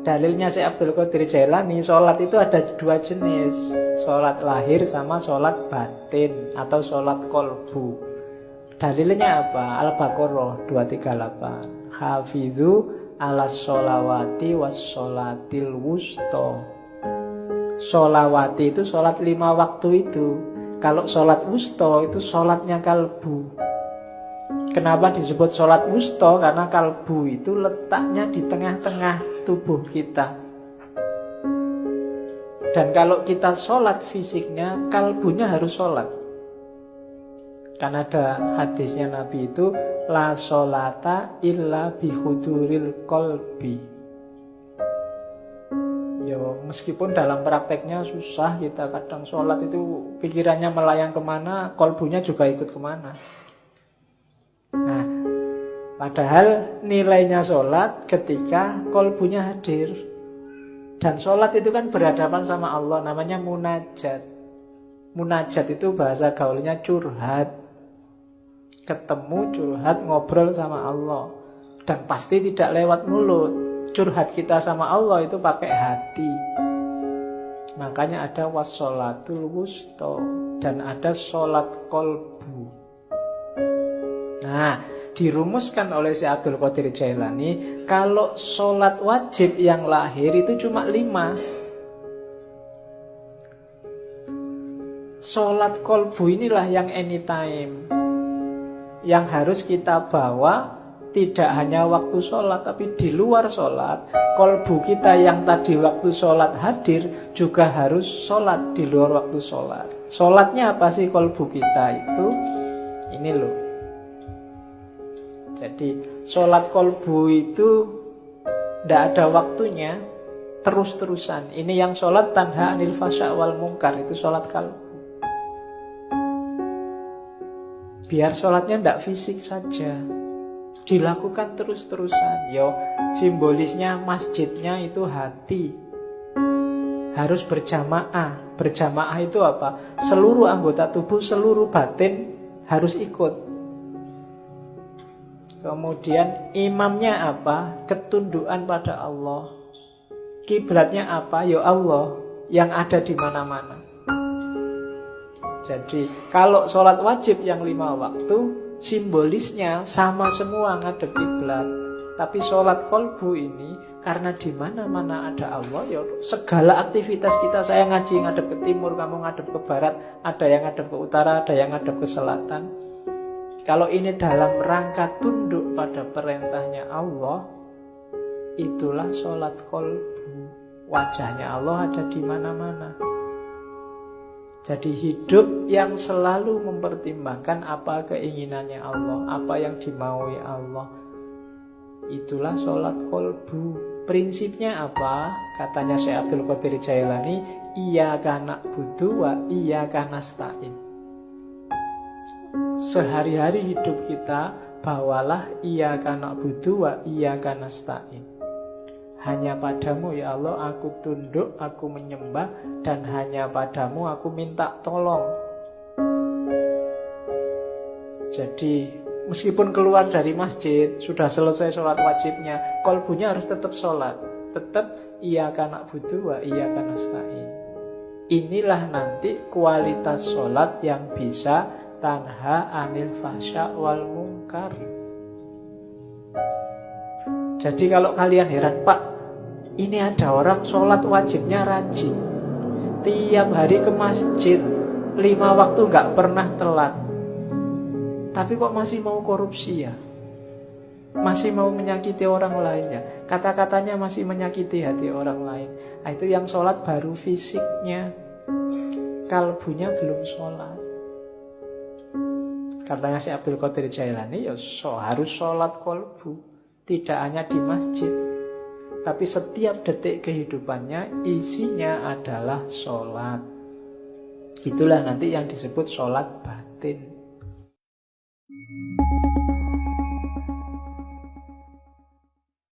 dalilnya Syekh Abdul Qadir Jailani, sholat itu ada dua jenis, sholat lahir sama sholat batin atau sholat kolbu. Dalilnya apa? Al-Baqarah 238. Hafidhu ala sholawati was sholatil wusto. Sholawati itu sholat 5 waktu itu. Kalau sholat wusto itu sholatnya kalbu. Kenapa disebut sholat wusto? Karena kalbu itu letaknya di tengah-tengah tubuh kita. Dan kalau kita sholat fisiknya, kalbunya harus sholat. Karena ada hadisnya Nabi itu, la sholata illa bihuduril kolbi. Ya, meskipun dalam prakteknya susah, kita kadang sholat itu pikirannya melayang kemana, kolbunya juga ikut kemana. Nah, padahal nilainya sholat ketika kolbunya hadir. Dan sholat itu kan berhadapan sama Allah, namanya munajat. Munajat itu bahasa gaulnya curhat. Ketemu, curhat, ngobrol sama Allah. Dan pasti tidak lewat mulut. Curhat kita sama Allah itu pakai hati. Makanya ada wassolatul wusto dan ada sholat kolbu. Nah, dirumuskan oleh Syekh Abdul Qadir Jailani, kalau sholat wajib yang lahir itu cuma 5. Sholat kolbu inilah yang anytime, yang harus kita bawa. Tidak hanya waktu sholat, tapi di luar sholat. Kolbu kita yang tadi waktu sholat hadir juga harus sholat di luar waktu sholat. Sholatnya apa sih kolbu kita itu? Ini loh. Jadi sholat kolbu itu tidak ada waktunya, terus-terusan. Ini yang sholat tanha anil fasya wal mungkar, itu sholat kalbu. Biar sholatnya tidak fisik saja, dilakukan terus-terusan. Yo, simbolisnya masjidnya itu hati. Harus berjamaah. Berjamaah itu apa? Seluruh anggota tubuh, seluruh batin harus ikut. Kemudian imamnya apa? Ketundukan pada Allah. Kiblatnya apa? Ya Allah yang ada di mana-mana. Jadi kalau sholat wajib yang 5 waktu, simbolisnya sama semua ngadep kiblat. Tapi sholat kolbu ini karena di mana-mana ada Allah, ya segala aktivitas kita, saya ngaji ngadep ke timur, kamu ngadep ke barat, ada yang ngadep ke utara, ada yang ngadep ke selatan. Kalau ini dalam rangka tunduk pada perintahnya Allah, itulah sholat kolbu. Wajahnya Allah ada di mana-mana. Jadi hidup yang selalu mempertimbangkan apa keinginannya Allah, apa yang dimaui Allah. Itulah sholat kolbu. Prinsipnya apa? Katanya Syekh Abdul Qadir Jailani, iyyaka na'budu wa iyyaka nasta'in. Sehari-hari hidup kita bawalah iyyaka na'budu wa iyyaka nasta'in. Hanya padamu ya Allah aku tunduk, aku menyembah, dan hanya padamu aku minta tolong. Jadi meskipun keluar dari masjid, sudah selesai sholat wajibnya, kolbunya harus tetap sholat. Tetap iyyaka na'budu wa iyyaka nasta'in. Inilah nanti kualitas sholat yang bisa tanha anil fahsya wal mungkar. Jadi kalau kalian heran, Pak, ini ada orang sholat wajibnya rajin, tiap hari ke masjid, 5 waktu gak pernah telat, tapi kok masih mau korupsi ya? Masih mau menyakiti orang lain ya? Kata-katanya masih menyakiti hati orang lain. Nah, itu yang sholat baru fisiknya, kalbunya belum sholat. Katanya Syekh Abdul Qadir Jailani, ya harus sholat kolbu. Tidak hanya di masjid, tapi setiap detik kehidupannya isinya adalah sholat. Itulah nanti yang disebut sholat batin.